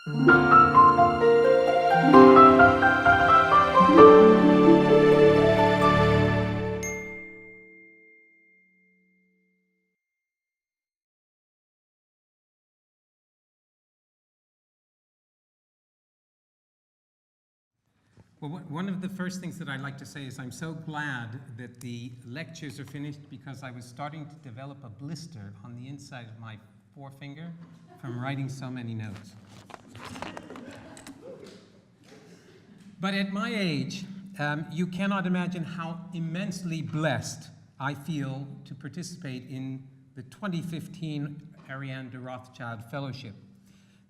Well, one of the first things that I'd like to say is I'm so glad that the lectures are finished, because I was starting to develop a blister on the inside of my forefinger from writing so many notes. But at my age, you cannot imagine how immensely blessed I feel to participate in the 2015 Ariane de Rothschild Fellowship.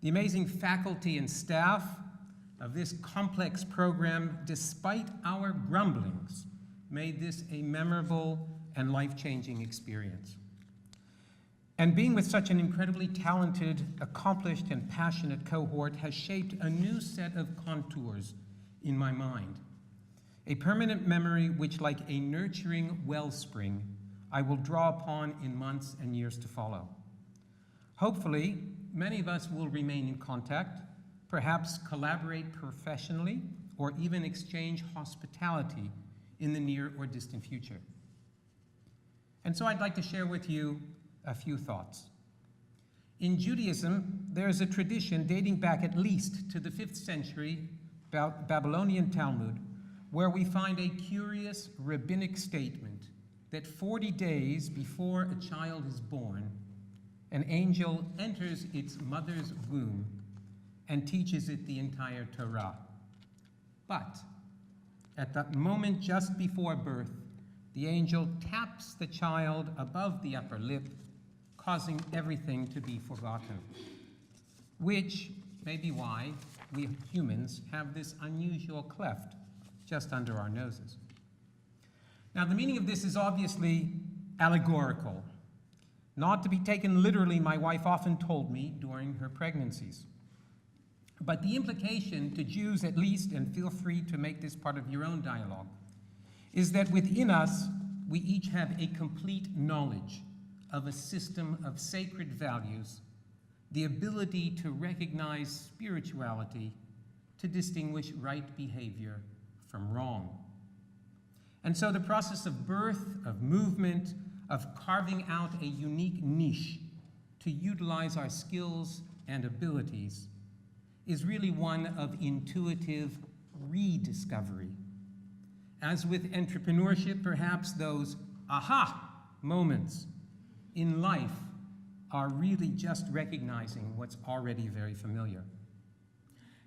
The amazing faculty and staff of this complex program, despite our grumblings, made this a memorable and life-changing experience. And being with such an incredibly talented, accomplished, and passionate cohort has shaped a new set of contours in my mind. A permanent memory which, like a nurturing wellspring, I will draw upon in months and years to follow. Hopefully, many of us will remain in contact, perhaps collaborate professionally, or even exchange hospitality in the near or distant future. And so I'd like to share with you a few thoughts. In Judaism, there is a tradition dating back at least to the 5th century Babylonian Talmud, where we find a curious rabbinic statement that 40 days before a child is born, an angel enters its mother's womb and teaches it the entire Torah. But at that moment just before birth, the angel taps the child above the upper lip, causing everything to be forgotten, which may be why we humans have this unusual cleft just under our noses. Now, the meaning of this is obviously allegorical, not to be taken literally, my wife often told me during her pregnancies. But the implication to Jews at least, and feel free to make this part of your own dialogue, is that within us, we each have a complete knowledge of a system of sacred values, the ability to recognize spirituality, to distinguish right behavior from wrong. And so the process of birth, of movement, of carving out a unique niche to utilize our skills and abilities is really one of intuitive rediscovery. As with entrepreneurship, perhaps those aha moments in life are really just recognizing what's already very familiar.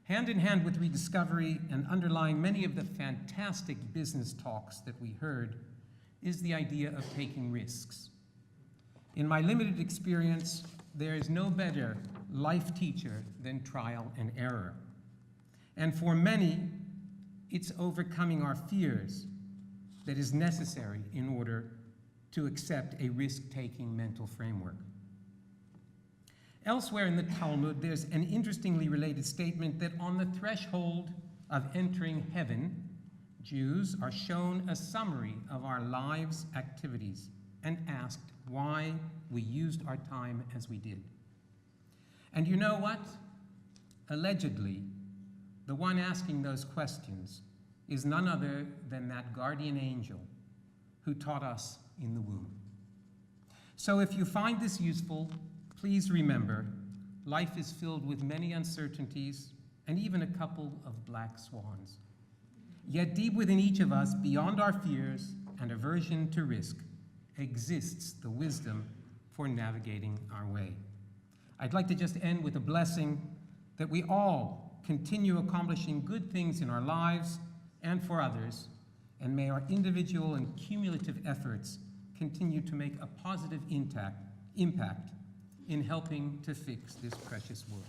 Hand in hand with rediscovery and underlying many of the fantastic business talks that we heard is the idea of taking risks. In my limited experience, there is no better life teacher than trial and error. And for many, it's overcoming our fears that is necessary in order to accept a risk-taking mental framework. Elsewhere in the Talmud, there's an interestingly related statement that on the threshold of entering heaven, Jews are shown a summary of our lives' activities and asked why we used our time as we did. And you know what? Allegedly, the one asking those questions is none other than that guardian angel who taught us in the womb. So if you find this useful, please remember, life is filled with many uncertainties and even a couple of black swans. Yet deep within each of us, beyond our fears and aversion to risk, exists the wisdom for navigating our way. I'd like to just end with a blessing that we all continue accomplishing good things in our lives and for others, and may our individual and cumulative efforts continue to make a positive impact in helping to fix this precious world.